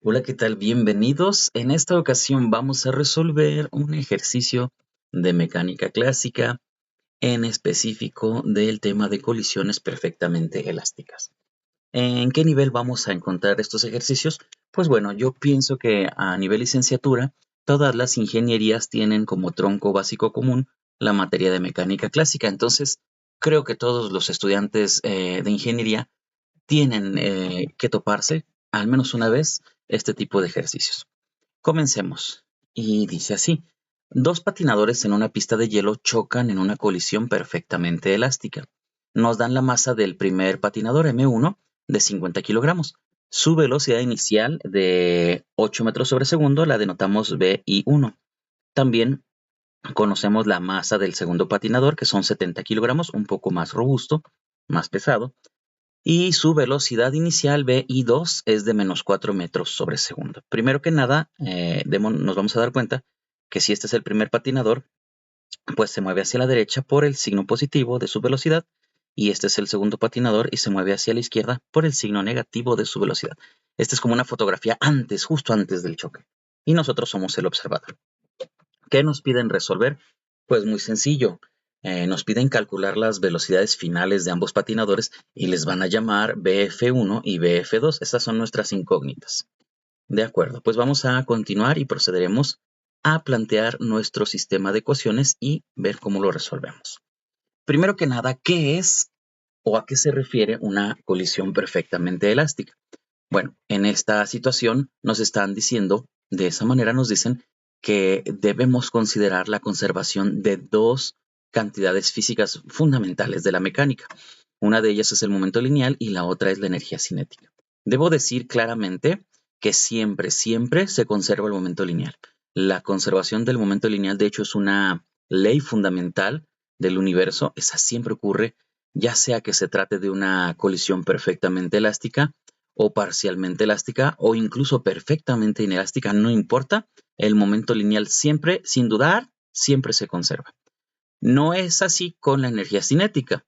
Hola, ¿qué tal? Bienvenidos. En esta ocasión vamos a resolver un ejercicio de mecánica clásica, en específico del tema de colisiones perfectamente elásticas. ¿En qué nivel vamos a encontrar estos ejercicios? Pues bueno, yo pienso que a nivel licenciatura, todas las ingenierías tienen como tronco básico común la materia de mecánica clásica. Entonces, creo que todos los estudiantes de ingeniería tienen que toparse al menos una vez este tipo de ejercicios. Comencemos. Y dice así: dos patinadores en una pista de hielo chocan en una colisión perfectamente elástica. Nos dan la masa del primer patinador M1 de 50 kilogramos. Su velocidad inicial de 8 metros sobre segundo la denotamos BI1. También conocemos la masa del segundo patinador, que son 70 kilogramos, un poco más robusto, más pesado, y su velocidad inicial VI2 es de menos 4 metros sobre segundo. Primero que nada, nos vamos a dar cuenta que si este es el primer patinador, pues se mueve hacia la derecha por el signo positivo de su velocidad, y este es el segundo patinador y se mueve hacia la izquierda por el signo negativo de su velocidad. Esta es como una fotografía antes, justo antes del choque, y nosotros somos el observador. ¿Qué nos piden resolver? Pues muy sencillo. Nos piden calcular las velocidades finales de ambos patinadores y les van a llamar BF1 y BF2. Estas son nuestras incógnitas. De acuerdo, pues vamos a continuar y procederemos a plantear nuestro sistema de ecuaciones y ver cómo lo resolvemos. Primero que nada, ¿qué es o a qué se refiere una colisión perfectamente elástica? Bueno, en esta situación nos están diciendo, de esa manera nos dicen que debemos considerar la conservación de dos cantidades físicas fundamentales de la mecánica. Una de ellas es el momento lineal y la otra es la energía cinética. Debo decir claramente que siempre se conserva el momento lineal. La conservación del momento lineal, de hecho, es una ley fundamental del universo. Esa siempre ocurre, ya sea que se trate de una colisión perfectamente elástica o parcialmente elástica o incluso perfectamente inelástica, no importa, el momento lineal siempre, sin dudar, siempre se conserva. No es así con la energía cinética.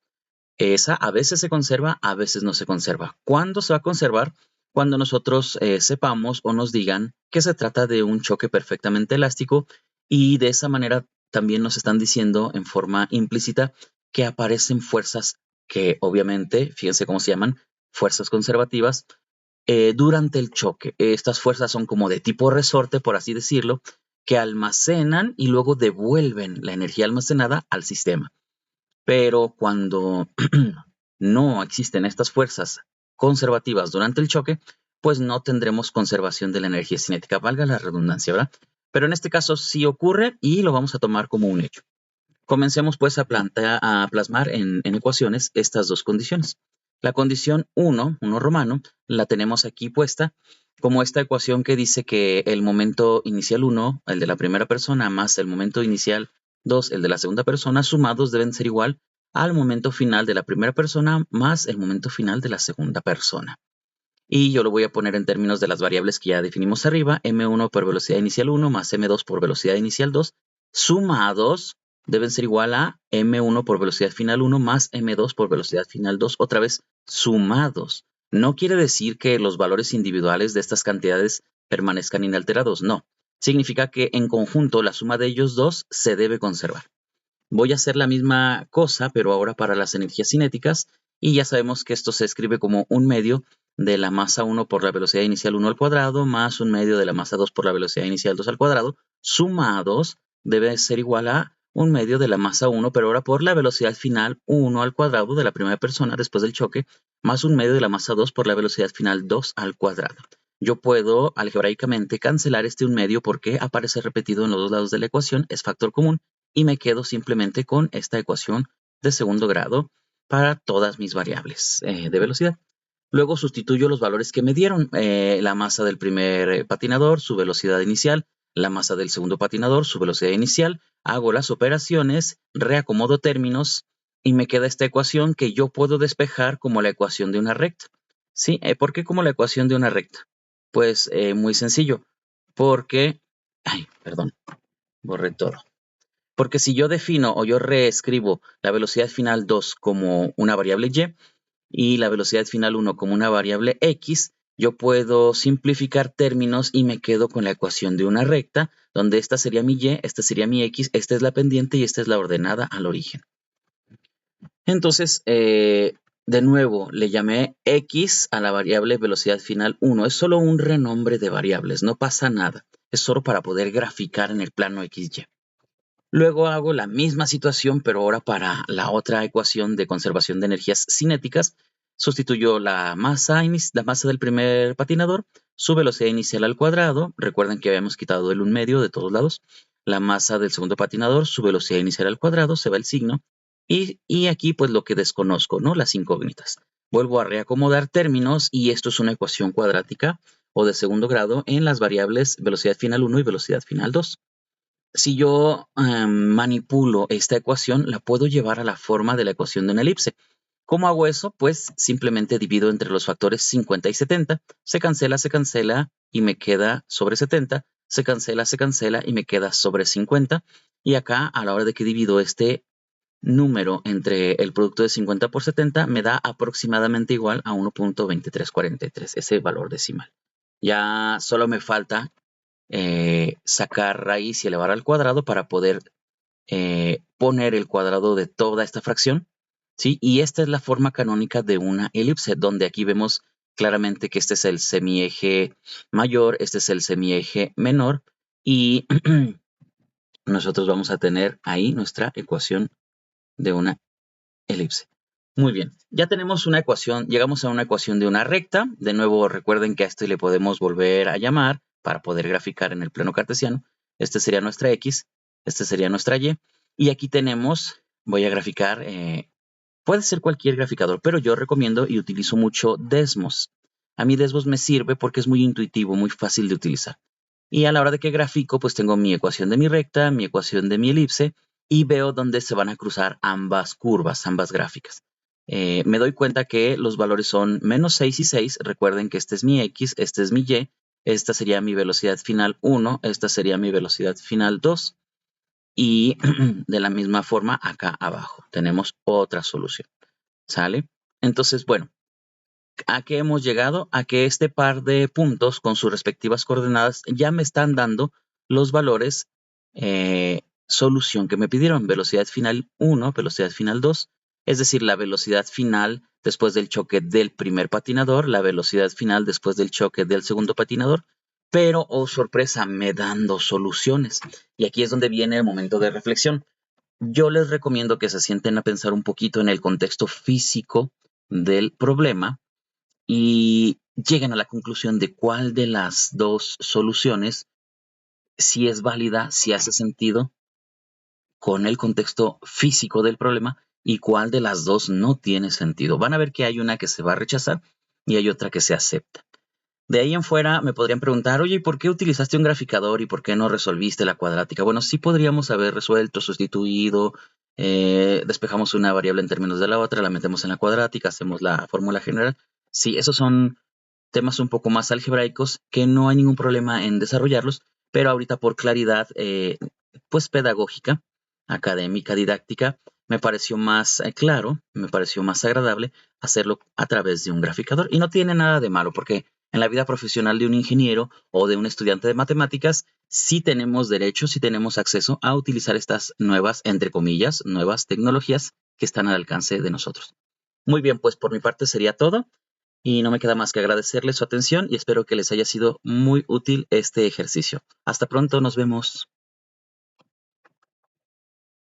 Esa a veces se conserva, a veces no se conserva. ¿Cuándo se va a conservar? Cuando nosotros sepamos o nos digan que se trata de un choque perfectamente elástico, y de esa manera también nos están diciendo en forma implícita que aparecen fuerzas que obviamente, fíjense cómo se llaman, fuerzas conservativas, durante el choque. Estas fuerzas son como de tipo resorte, por así decirlo, que almacenan y luego devuelven la energía almacenada al sistema. Pero cuando no existen estas fuerzas conservativas durante el choque, pues no tendremos conservación de la energía cinética, valga la redundancia, ¿verdad? Pero en este caso sí ocurre y lo vamos a tomar como un hecho. Comencemos pues a plasmar en ecuaciones estas dos condiciones. La condición 1 romano, la tenemos aquí puesta como esta ecuación que dice que el momento inicial 1, el de la primera persona, más el momento inicial 2, el de la segunda persona, sumados deben ser igual al momento final de la primera persona más el momento final de la segunda persona. Y yo lo voy a poner en términos de las variables que ya definimos arriba, m1 por velocidad inicial 1 más m2 por velocidad inicial 2, sumados deben ser igual a m1 por velocidad final 1 más m2 por velocidad final 2, otra vez sumados. No quiere decir que los valores individuales de estas cantidades permanezcan inalterados, no. Significa que en conjunto la suma de ellos dos se debe conservar. Voy a hacer la misma cosa, pero ahora para las energías cinéticas, y ya sabemos que esto se escribe como un medio de la masa 1 por la velocidad inicial 1 al cuadrado, más un medio de la masa 2 por la velocidad inicial 2 al cuadrado, sumados debe ser igual a un medio de la masa 1, pero ahora por la velocidad final 1 al cuadrado de la primera persona después del choque, más un medio de la masa 2 por la velocidad final 2 al cuadrado. Yo puedo algebraicamente cancelar este un medio porque aparece repetido en los dos lados de la ecuación, es factor común, y me quedo simplemente con esta ecuación de segundo grado para todas mis variables de velocidad. Luego sustituyo los valores que me dieron, la masa del primer patinador, su velocidad inicial, la masa del segundo patinador, su velocidad inicial, hago las operaciones, reacomodo términos y me queda esta ecuación que yo puedo despejar como la ecuación de una recta. ¿Sí? ¿Por qué como la ecuación de una recta? Pues muy sencillo, porque, perdón, borré todo. Porque si yo defino o yo reescribo la velocidad final 2 como una variable y la velocidad final 1 como una variable x, yo puedo simplificar términos y me quedo con la ecuación de una recta, donde esta sería mi y, esta sería mi x, esta es la pendiente y esta es la ordenada al origen. Entonces, de nuevo, le llamé x a la variable velocidad final 1. Es solo un renombre de variables, no pasa nada. Es solo para poder graficar en el plano XY. Luego hago la misma situación, pero ahora para la otra ecuación de conservación de energías cinéticas. Sustituyo la masa del primer patinador, su velocidad inicial al cuadrado. Recuerden que habíamos quitado el 1/2 de todos lados. La masa del segundo patinador, su velocidad inicial al cuadrado, se va el signo. Y aquí pues lo que desconozco, ¿no? Las incógnitas. Vuelvo a reacomodar términos y esto es una ecuación cuadrática o de segundo grado en las variables velocidad final 1 y velocidad final 2. Si yo manipulo esta ecuación, la puedo llevar a la forma de la ecuación de una elipse. ¿Cómo hago eso? Pues simplemente divido entre los factores 50 y 70. Se cancela y me queda sobre 70. Se cancela y me queda sobre 50. Y acá, a la hora de que divido este número entre el producto de 50 por 70, me da aproximadamente igual a 1.2343, ese valor decimal. Ya solo me falta sacar raíz y elevar al cuadrado para poder poner el cuadrado de toda esta fracción, ¿sí? Y esta es la forma canónica de una elipse, donde aquí vemos claramente que este es el semieje mayor, este es el semieje menor, y nosotros vamos a tener ahí nuestra ecuación de una elipse. Muy bien, ya tenemos una ecuación, llegamos a una ecuación de una recta. De nuevo, recuerden que a este le podemos volver a llamar para poder graficar en el plano cartesiano. Este sería nuestra x, este sería nuestra y. Y aquí tenemos, voy a graficar, puede ser cualquier graficador, pero yo recomiendo y utilizo mucho Desmos. A mí Desmos me sirve porque es muy intuitivo, muy fácil de utilizar. Y a la hora de que grafico, pues tengo mi ecuación de mi recta, mi ecuación de mi elipse, y veo dónde se van a cruzar ambas curvas, ambas gráficas. Me doy cuenta que los valores son -6 y 6. Recuerden que este es mi x, este es mi y, esta sería mi velocidad final 1, esta sería mi velocidad final 2. Y de la misma forma, acá abajo tenemos otra solución. ¿Sale? Entonces, bueno, ¿a qué hemos llegado? A que este par de puntos con sus respectivas coordenadas ya me están dando los valores solución que me pidieron. Velocidad final 1, velocidad final 2. Es decir, la velocidad final después del choque del primer patinador, la velocidad final después del choque del segundo patinador. Pero, oh sorpresa, me dan dos soluciones. Y aquí es donde viene el momento de reflexión. Yo les recomiendo que se sienten a pensar un poquito en el contexto físico del problema y lleguen a la conclusión de cuál de las dos soluciones, si es válida, si hace sentido con el contexto físico del problema y cuál de las dos no tiene sentido. Van a ver que hay una que se va a rechazar y hay otra que se acepta. De ahí en fuera me podrían preguntar, oye, ¿y por qué utilizaste un graficador y por qué no resolviste la cuadrática? Bueno, sí podríamos haber resuelto, sustituido, despejamos una variable en términos de la otra, la metemos en la cuadrática, hacemos la fórmula general. Sí, esos son temas un poco más algebraicos que no hay ningún problema en desarrollarlos, pero ahorita por claridad, pues pedagógica, académica, didáctica, me pareció más claro, me pareció más agradable hacerlo a través de un graficador. Y no tiene nada de malo, porque en la vida profesional de un ingeniero o de un estudiante de matemáticas, sí tenemos derecho, sí tenemos acceso a utilizar estas nuevas, entre comillas, nuevas tecnologías que están al alcance de nosotros. Muy bien, pues por mi parte sería todo. Y no me queda más que agradecerles su atención y espero que les haya sido muy útil este ejercicio. Hasta pronto, nos vemos.